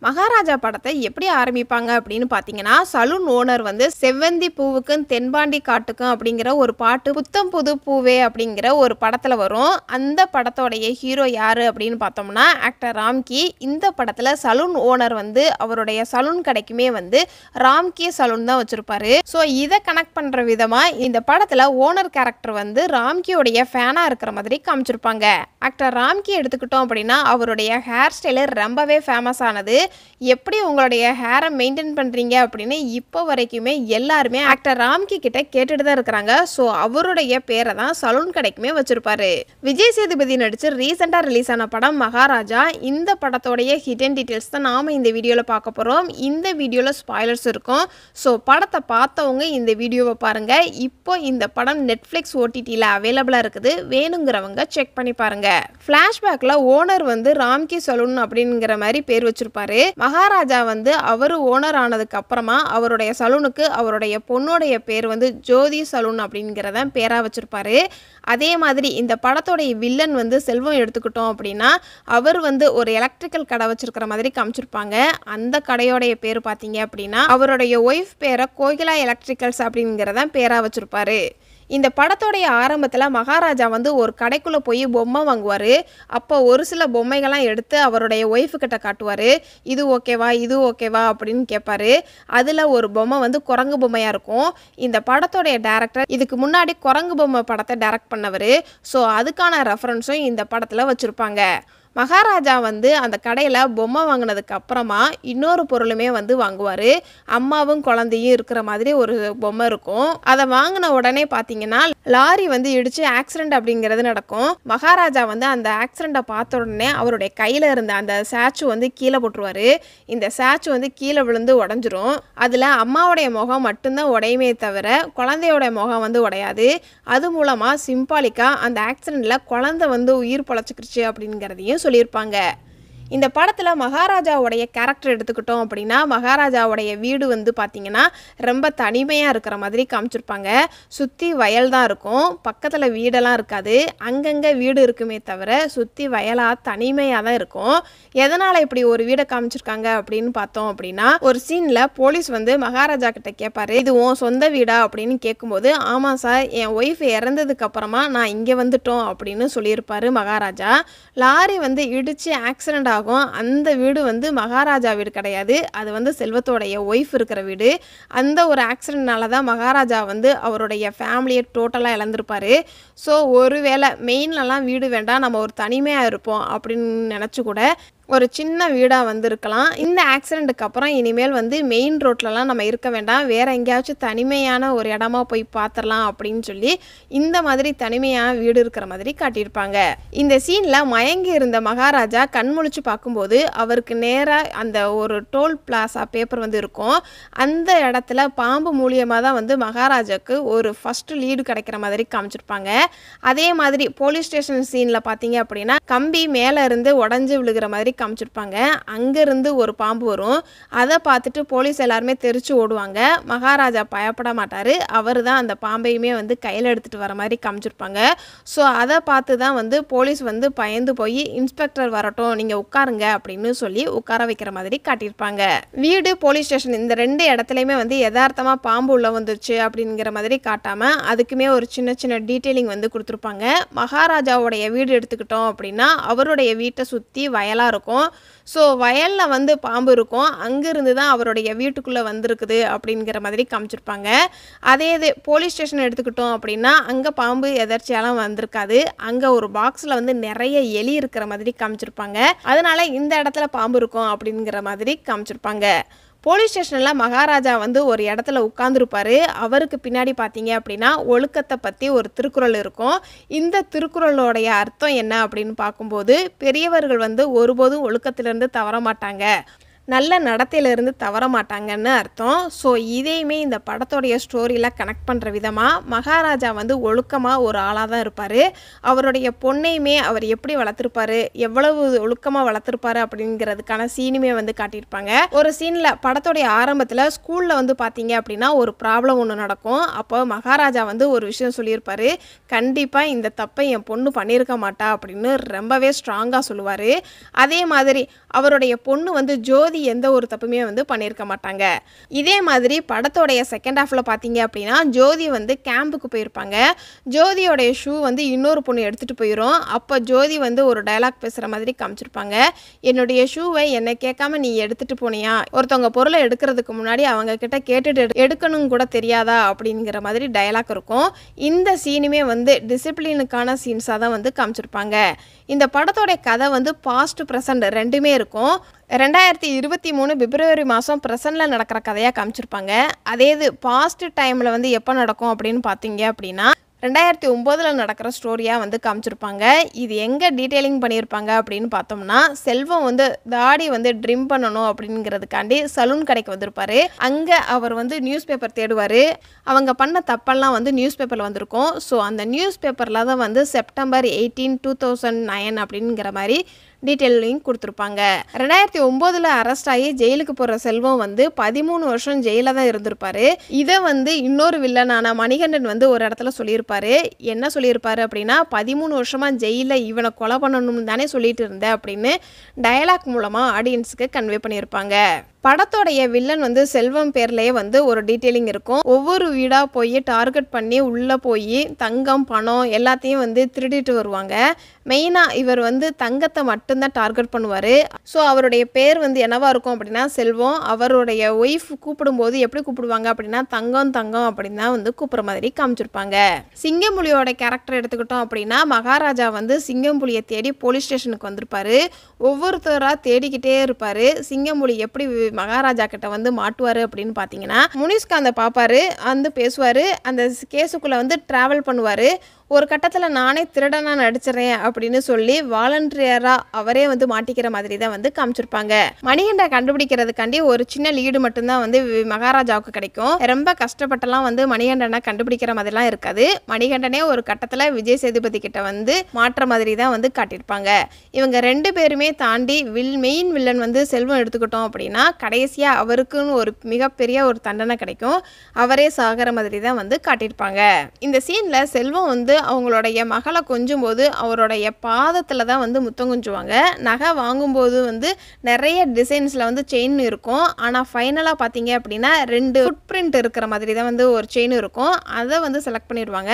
மகாராஜா படத்தை எப்படி ஆரம்பிப்பாங்க அப்படின்னு பார்த்தீங்கன்னா, சலூன் ஓனர் வந்து செவ்வந்தி பூவுக்கும் தென்பாண்டி காட்டுக்கும் அப்படிங்கிற ஒரு பாட்டு புத்தம் புது பூவே அப்படிங்கிற ஒரு படத்தில் வரும். அந்த படத்தோடைய ஹீரோ யார் அப்படின்னு பார்த்தோம்னா ஆக்டர் ராம்கி. இந்த படத்தில் சலூன் ஓனர் வந்து அவருடைய சலூன் கடைக்குமே வந்து ராம்கி சலூன் தான் வச்சுருப்பாரு. ஸோ இதை கனெக்ட் பண்ணுற விதமாக இந்த படத்தில் ஓனர் கேரக்டர் வந்து ராம்கியோடைய ஃபேனாக இருக்கிற மாதிரி காமிச்சிருப்பாங்க. ஆக்டர் ராம்கி எடுத்துக்கிட்டோம் அப்படின்னா அவருடைய ஹேர் ஸ்டைலு ரொம்பவே ஃபேமஸ் ஆனது. எப்படி உங்களுடைய ஹேரை மெயின்டைன் பண்ணுறீங்க அப்படின்னு இப்போ வரைக்குமே எல்லாருமே ஆக்டர் ராம்கி கிட்ட கேட்டுட்டு தான் இருக்கிறாங்க. ஸோ அவருடைய பேரை தான் சலூன் கடைக்குமே வச்சிருப்பாரு. விஜய் சேதுபதி நடிச்சு ரீசெண்டாக ரிலீஸ் ஆன படம் மகாராஜா. இந்த படத்தோடைய ஹிடன் டீட்டெயில்ஸ் தான் நாம் இந்த வீடியோவில் பார்க்க போகிறோம். இந்த வீடியோவில் ஸ்பாய்லர்ஸ் இருக்கும். ஸோ படத்தை பார்த்தவங்க இந்த வீடியோவை பாருங்கள். இப்போ இந்த படம் நெட்ஃப்ளிக்ஸ் ஓடிடியில் அவைலபிளாக இருக்குது. வேணுங்கிறவங்க செக் பண்ணி பாருங்க. ஃப்ளாஷ்பேக்கில் ஓனர் வந்து ராம்கி சலூன் அப்படிங்கிற மாதிரி பேர் வச்சிருப்பாரு. மகாராஜா வந்து அவர் ஓனர் ஆனதுக்கு அப்புறமா அவருடைய சலூனுக்கு அவருடைய பொண்ணுடைய பேர் வந்து ஜோதி சலூன் அப்படிங்கிறத பேரா வச்சிருப்பாரு. அதே மாதிரி இந்த படத்தோடைய வில்லன் வந்து செல்வம் எடுத்துக்கிட்டோம் அப்படின்னா அவர் வந்து ஒரு எலக்ட்ரிக்கல் கடை வச்சிருக்கிற மாதிரி காமிச்சிருப்பாங்க. அந்த கடையோடைய பேர் பார்த்தீங்க அப்படின்னா அவருடைய ஒய்ஃப் பேரை கோகிலா எலக்ட்ரிக்கல்ஸ் அப்படிங்கிறத பேரா வச்சிருப்பாரு. இந்த படத்தோடைய ஆரம்பத்தில் மகாராஜா வந்து ஒரு கடைக்குள்ளே போய் பொம்மை வாங்குவார். அப்போ ஒரு சில பொம்மைகள்லாம் எடுத்து அவருடைய ஒய்ஃபுக்கிட்ட காட்டுவார். இது ஓகேவா இது ஓகேவா அப்படின்னு கேட்பாரு. அதில் ஒரு பொம்மை வந்து குரங்கு பொம்மையாக இருக்கும். இந்த படத்தோடைய டைரக்டர் இதுக்கு முன்னாடி குரங்கு பொம்மை படத்தை டைரக்ட் பண்ணவர். ஸோ அதுக்கான ரெஃபரன்ஸும் இந்த படத்தில் வச்சுருப்பாங்க. மகாராஜா வந்து அந்த கடையில் பொம்மை வாங்கினதுக்கு அப்புறமா இன்னொரு பொருளுமே வந்து வாங்குவார். அம்மாவும் குழந்தையும் இருக்கிற மாதிரி ஒரு பொம்மை இருக்கும். அதை வாங்கின உடனே பார்த்தீங்கன்னா லாரி வந்து இடித்து ஆக்சிடென்ட் அப்படிங்கிறது நடக்கும். மகாராஜா வந்து அந்த ஆக்சிடெண்ட்டை பார்த்த உடனே அவருடைய கையில் இருந்த அந்த ஸ்டாச்சு வந்து கீழே போட்டுருவார். இந்த ஸ்டாச்சு வந்து கீழே விழுந்து உடஞ்சிரும். அதில் அம்மாவுடைய முகம் மட்டும்தான் உடையுமே தவிர குழந்தையோட முகம் வந்து உடையாது. அது மூலமாக சிம்பாலிக்காக அந்த ஆக்சிடெண்ட்டில் குழந்தை வந்து உயிர் பொழைச்சிக்கிருச்சு அப்படிங்கிறதையும் சொல்லியிருப்பாங்க. இந்த படத்தில் மகாராஜாவுடைய கேரக்டர் எடுத்துக்கிட்டோம் அப்படின்னா மகாராஜாவுடைய வீடு வந்து பார்த்திங்கன்னா ரொம்ப தனிமையாக இருக்கிற மாதிரி காமிச்சிருப்பாங்க. சுற்றி வயல் தான் இருக்கும். பக்கத்தில் வீடெல்லாம் இருக்காது. அங்கங்கே வீடு இருக்குமே தவிர சுற்றி வயலாக தனிமையாக தான் இருக்கும். எதனால் இப்படி ஒரு வீடை காமிச்சிருக்காங்க அப்படின்னு பார்த்தோம் அப்படின்னா ஒரு சீனில் போலீஸ் வந்து மகாராஜா கிட்ட கேட்பாரு, இது உன் சொந்த வீடா அப்படின்னு கேட்கும்போது ஆமாம் சார், என் ஒய்ஃப் இறந்ததுக்கு அப்புறமா நான் இங்கே வந்துட்டோம் அப்படின்னு சொல்லியிருப்பாரு மகாராஜா. லாரி வந்து இடித்து ஆக்சிடென்ட் ஆகும். அந்த வீடு வந்து மகாராஜா வீடு கிடையாது. அது வந்து செல்வத்தோடைய ஒய்ஃப் இருக்கிற வீடு. அந்த ஒரு ஆக்சிடென்ட்னால தான் மகாராஜா வந்து அவருடைய ஃபேமிலியை டோட்டலாக இழந்திருப்பாரு. ஸோ ஒருவேளை மெயின்லலாம் வீடு வேண்டாம், நம்ம ஒரு தனிமையாக இருப்போம் அப்படின்னு நினச்சி கூட ஒரு சின்ன வீடாக வந்து இருக்கலாம். இந்த ஆக்சிடெண்ட்டுக்கு அப்புறம் இனிமேல் வந்து மெயின் ரோட்லலாம் நம்ம இருக்க வேண்டாம், வேறு எங்கேயாச்சும் தனிமையான ஒரு இடமா போய் பார்த்துடலாம் அப்படின்னு சொல்லி இந்த மாதிரி தனிமையான வீடு இருக்கிற மாதிரி காட்டியிருப்பாங்க. இந்த சீனில் மயங்கி இருந்த மகாராஜா கண்முழிச்சு பார்க்கும்போது அவருக்கு நேராக அந்த ஒரு டோல் பிளாசா பேப்பர் வந்து இருக்கும். அந்த இடத்துல பாம்பு மூலியமாக தான் வந்து மகாராஜாவுக்கு ஒரு ஃபஸ்ட்டு லீடு கிடைக்கிற மாதிரி காமிச்சிருப்பாங்க. அதே மாதிரி போலீஸ் ஸ்டேஷன் சீனில் பார்த்தீங்க அப்படின்னா கம்பி மேலே இருந்து உடஞ்சி விழுகிற மாதிரி காமிச்சிருப்பாங்க. அங்கேருந்து ஒரு பாம்பு வரும். அதை பார்த்துட்டு போலீஸ் எல்லாருமே தெரிச்சு ஓடுவாங்க. மகாராஜா பயப்பட மாட்டார். அவர் தான் அந்த பாம்பையுமே வந்து கையில் எடுத்துகிட்டு வர மாதிரி காமிச்சிருப்பாங்க. ஸோ அதை பார்த்து தான் வந்து போலீஸ் வந்து பயந்து போய் இன்ஸ்பெக்டர் வரட்டும் நீங்கள் உட்காருங்க அப்படின்னு சொல்லி உட்கார வைக்கிற மாதிரி காட்டியிருப்பாங்க. வீடு போலீஸ் ஸ்டேஷன் இந்த ரெண்டு இடத்துலையுமே வந்து யதார்த்தமாக பாம்பு உள்ள வந்துருச்சு அப்படிங்கிற மாதிரி காட்டாமல் அதுக்குமே ஒரு சின்ன சின்ன டீட்டெயிலிங் வந்து கொடுத்துருப்பாங்க. மகாராஜாவுடைய வீடு எடுத்துக்கிட்டோம் அப்படின்னா அவருடைய வீட்டை சுற்றி வயலாக இருக்கும். ஸோ வயலில் வந்து பாம்பு இருக்கும். அங்கேருந்து தான் அவருடைய வீட்டுக்குள்ளே வந்திருக்குது அப்படிங்கிற மாதிரி காமிச்சிருப்பாங்க. அதே இது போலீஸ் ஸ்டேஷன் எடுத்துக்கிட்டோம் அப்படின்னா அங்கே பாம்பு எதர்ச்சியாலாம் வந்திருக்காது. அங்கே ஒரு பாக்ஸில் வந்து நிறைய எலி இருக்கிற மாதிரி காமிச்சிருப்பாங்க. அதனால இந்த இடத்துல பாம்பு இருக்கும் அப்படிங்கிற மாதிரி காமிச்சிருப்பாங்க. போலீஸ் ஸ்டேஷனில் மகாராஜா வந்து ஒரு இடத்துல உட்காந்துருப்பார். அவருக்கு பின்னாடி பார்த்தீங்க அப்படின்னா ஒழுக்கத்தை பற்றி ஒரு திருக்குறள் இருக்கும். இந்த திருக்குறளோடைய அர்த்தம் என்ன அப்படின்னு பார்க்கும்போது பெரியவர்கள் வந்து ஒருபோதும் ஒழுக்கத்திலிருந்து தவற மாட்டாங்க, நல்ல நடத்தையிலிருந்து தவற மாட்டாங்கன்னு அர்த்தம். ஸோ இதையுமே இந்த படத்தோடைய ஸ்டோரியில் கனெக்ட் பண்ணுற விதமாக மகாராஜா வந்து ஒழுக்கமாக ஒரு ஆளாக தான் இருப்பார். அவருடைய பொண்ணையுமே அவர் எப்படி வளர்த்துருப்பாரு, எவ்வளவு ஒழுக்கமாக வளர்த்துருப்பாரு அப்படிங்கிறதுக்கான சீனுமே வந்து காட்டியிருப்பாங்க. ஒரு சீனில் படத்தோடைய ஆரம்பத்தில் ஸ்கூலில் வந்து பார்த்தீங்க அப்படின்னா ஒரு ப்ராப்ளம் ஒன்று நடக்கும். அப்போ மகாராஜா வந்து ஒரு விஷயம் சொல்லியிருப்பார், கண்டிப்பாக இந்த தப்பை என் பொண்ணு பண்ணியிருக்க மாட்டா அப்படின்னு ரொம்பவே ஸ்ட்ராங்காக சொல்லுவார். அதே மாதிரி அவருடைய பொண்ணு வந்து ஜோதி ஜோதி எந்த ஒரு தப்புமே வந்து பண்ணியிருக்க மாட்டாங்க. இதே மாதிரி படத்தோடைய செகண்ட் ஹாஃபில் பார்த்தீங்க அப்படின்னா ஜோதி வந்து கேம்புக்கு போயிருப்பாங்க. ஜோதியோடைய ஷூ வந்து இன்னொரு பொண்ணு எடுத்துகிட்டு போயிடும். அப்போ ஜோதி வந்து ஒரு டயலாக் பேசுகிற மாதிரி காமிச்சிருப்பாங்க. என்னுடைய ஷூவை என்னை கேட்காம நீ எடுத்துகிட்டு போனியா, ஒருத்தவங்க பொருளை எடுக்கிறதுக்கு முன்னாடி அவங்க கிட்ட கேட்டுட்டு எடுக்கணும் கூட தெரியாதா அப்படிங்கிற மாதிரி டயலாக் இருக்கும். இந்த சீனுமே வந்து டிசிப்ளினுக்கான சீன்ஸாக தான் வந்து காமிச்சிருப்பாங்க. இந்த படத்தோடைய கதை வந்து பாஸ்ட் ப்ரெசண்ட் ரெண்டுமே இருக்கும். 2023 பிப்ரவரி மாதம் ப்ரெசண்டில் நடக்கிற கதையாக காமிச்சிருப்பாங்க. அதே இது பாஸ்ட் டைமில் வந்து எப்போ நடக்கும் அப்படின்னு பார்த்தீங்க அப்படின்னா 2009 நடக்கிற ஸ்டோரியாக வந்து காமிச்சிருப்பாங்க. இது எங்கே டீட்டெயிலிங் பண்ணியிருப்பாங்க அப்படின்னு பார்த்தோம்னா, செல்வம் வந்து தாடி வந்து ட்ரிம் பண்ணணும் அப்படிங்கிறதுக்காண்டி சலூன் கடைக்கு வந்திருப்பார். அங்கே அவர் வந்து நியூஸ் பேப்பர் தேடுவார். அவங்க பண்ண தப்பெல்லாம் வந்து நியூஸ் பேப்பரில் வந்திருக்கும். ஸோ அந்த நியூஸ் பேப்பரில் தான் வந்து செப்டம்பர் 18, 2009 அப்படிங்கிற மாதிரி டீட்டெயிலிங் கொடுத்துருப்பாங்க. 2009 அரெஸ்ட் ஆகி ஜெயிலுக்கு போகிற செல்வம் வந்து 13 வருஷம் ஜெயிலில் தான் இருந்திருப்பார். இதை வந்து இன்னொரு வில்லனான மணிகண்டன் வந்து ஒரு இடத்துல சொல்லியிருப்பார். என்ன சொல்லியிருப்பாரு அப்படின்னா, 13 வருஷமாக ஜெயிலில் இவனை கொலை பண்ணணும்னு தானே சொல்லிட்டு இருந்தேன் அப்படின்னு டயலாக் மூலமாக ஆடியன்ஸுக்கு கன்வே பண்ணியிருப்பாங்க. படத்தோடைய வில்லன் வந்து செல்வம் பேர்லேயே வந்து ஒரு டீட்டெயிலிங் இருக்கும். ஒவ்வொரு வீடாக போய் டார்கெட் பண்ணி உள்ளே போய் தங்கம் பணம் எல்லாத்தையும் வந்து திருடிட்டு வருவாங்க. மெயினாக இவர் வந்து தங்கத்தை மட்டும்தான் டார்கெட் பண்ணுவார். ஸோ அவருடைய பேர் வந்து என்னவா இருக்கும் அப்படின்னா செல்வம். அவருடைய ஒய்ஃப் கூப்பிடும்போது எப்படி கூப்பிடுவாங்க அப்படின்னா தங்கம் தங்கம் அப்படின்னு தான் வந்து கூப்பிட்ற மாதிரி காமிச்சிருப்பாங்க. சிங்கம்புலியோட கேரக்டர் எடுத்துக்கிட்டோம் அப்படின்னா மகாராஜா வந்து சிங்கம்புலியை தேடி போலீஸ் ஸ்டேஷனுக்கு வந்திருப்பார். ஒவ்வொருத்தராக தேடிக்கிட்டே இருப்பார். சிங்கம்புலி எப்படி மகாராஜா கிட்ட வந்து மாட்டுவார் அப்படின்னு பார்த்தீங்கன்னா, முனிஷ்காந்தை பார்ப்பாரு, வந்து பேசுவார், அந்த கேஸுக்குள்ளே வந்து ட்ராவல் பண்ணுவார். ஒரு கட்டத்தில் நானே திருடனா நடிச்சிடறேன் அப்படின்னு சொல்லி வாலண்டியராக அவரே வந்து மாட்டிக்கிற மாதிரி தான் வந்து காமிச்சிருப்பாங்க. மணிகண்டை கண்டுபிடிக்கிறதுக்காண்டி ஒரு சின்ன லீடு மட்டும்தான் வந்து மகாராஜாவுக்கு கிடைக்கும். ரொம்ப கஷ்டப்பட்டெல்லாம் வந்து மணிகண்டனை கண்டுபிடிக்கிற மாதிரிலாம் இருக்காது. மணிகண்டனே ஒரு கட்டத்தில் விஜய் சேதுபதி கிட்ட வந்து மாற்ற மாதிரி தான் வந்து காட்டியிருப்பாங்க. இவங்க ரெண்டு பேருமே தாண்டி மெயின் வில்லன் வந்து செல்வம் எடுத்துக்கிட்டோம் அப்படின்னா கடைசியாக அவருக்குன்னு ஒரு மிகப்பெரிய ஒரு தண்டனை கிடைக்கும். அவரே சாகிற மாதிரி தான் வந்து காட்டியிருப்பாங்க. இந்த சீனில் செல்வம் வந்து அவங்களுடைய மகளை கொஞ்சும் போது அவருடைய பாதத்தில் தான் வந்து முத்தம் கொஞ்சுவாங்க. நகை வாங்கும்போது வந்து நிறைய டிசைன்ஸில் வந்து செயின் இருக்கும். ஆனால் ஃபைனலாக பார்த்தீங்க அப்படின்னா 2 ஃபுட் பிரிண்ட் இருக்கிற மாதிரி தான் வந்து ஒரு செயின் இருக்கும். அதை வந்து செலக்ட் பண்ணிடுவாங்க.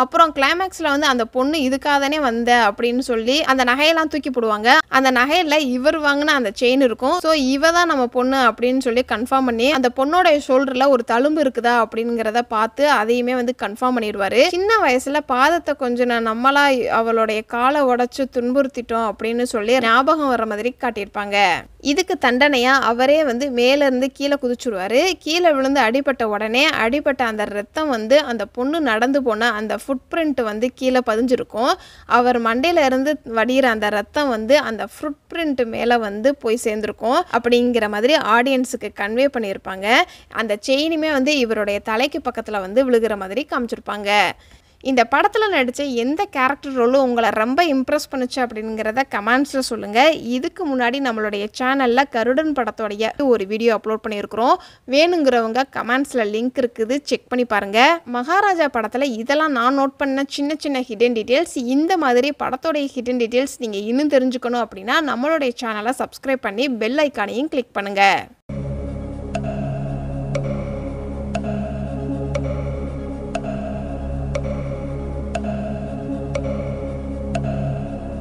அப்புறம் கிளைமேக்ஸில் வந்து அந்த பொண்ணு இதுக்காக தானே வந்த அப்படின்னு சொல்லி அந்த நகையெல்லாம் தூக்கி போடுவாங்க. அந்த நகையில் இவர் வாங்கின அந்த செயின் இருக்கும். ஸோ இவ தான் நம்ம பொண்ணு அப்படின்னு சொல்லி கன்ஃபார்ம் பண்ணி அந்த பொண்ணோட ஷோல்டரில் ஒரு தழும்பு இருக்குதா அப்படிங்கிறத பார்த்து அதையுமே வந்து கன்ஃபார்ம் பண்ணிடுவார். சின்ன வயசில் பாதத்தை கொஞ்சம் நம்மளா அவளுடைய காலை உடைச்சு துன்புறுத்திட்டோம் அப்படின்னு சொல்லி ஞாபகம் வர மாதிரி காட்டியிருப்பாங்க. இதுக்கு தண்டனையா அவரே வந்து மேலேருந்து கீழே குதிச்சுடுவார். கீழே விழுந்து அடிபட்ட உடனே அடிபட்ட அந்த ரத்தம் வந்து அந்த பொண்ணு நடந்து போன அந்த ஃபுட் பிரிண்ட் வந்து கீழே பதிஞ்சிருக்கும். அவர் மண்டையில இருந்து வடிகிற அந்த ரத்தம் வந்து அந்த ஃபுட் பிரிண்ட் மேலே வந்து போய் சேர்ந்துருக்கும் அப்படிங்கிற மாதிரி ஆடியன்ஸுக்கு கன்வே பண்ணியிருப்பாங்க. அந்த செயினுமே வந்து இவருடைய தலைக்கு பக்கத்தில் வந்து விழுகிற மாதிரி காமிச்சிருப்பாங்க. இந்த படத்தில் நடித்த எந்த கேரக்டர் ரோலும் உங்களை ரொம்ப இம்ப்ரெஸ் பண்ணுச்சு அப்படிங்கிறத கமெண்ட்ஸில் சொல்லுங்கள். இதுக்கு முன்னாடி நம்மளுடைய சேனலில் கருடன் படத்தோடைய ஒரு வீடியோ அப்லோட் பண்ணியிருக்கிறோம். வேணுங்கிறவங்க கமெண்ட்ஸில் லிங்க் இருக்குது, செக் பண்ணி பாருங்கள். மகாராஜா படத்தில் இதெல்லாம் நான் நோட் பண்ண சின்ன சின்ன ஹிடன் டீட்டெயில்ஸ். இந்த மாதிரி படத்தோடைய ஹிடன் டீட்டெயில்ஸ் நீங்கள் இன்னும் தெரிஞ்சுக்கணும் அப்படின்னா நம்மளுடைய சேனலை சப்ஸ்கிரைப் பண்ணி பெல் ஐக்கானையும் கிளிக் பண்ணுங்கள்.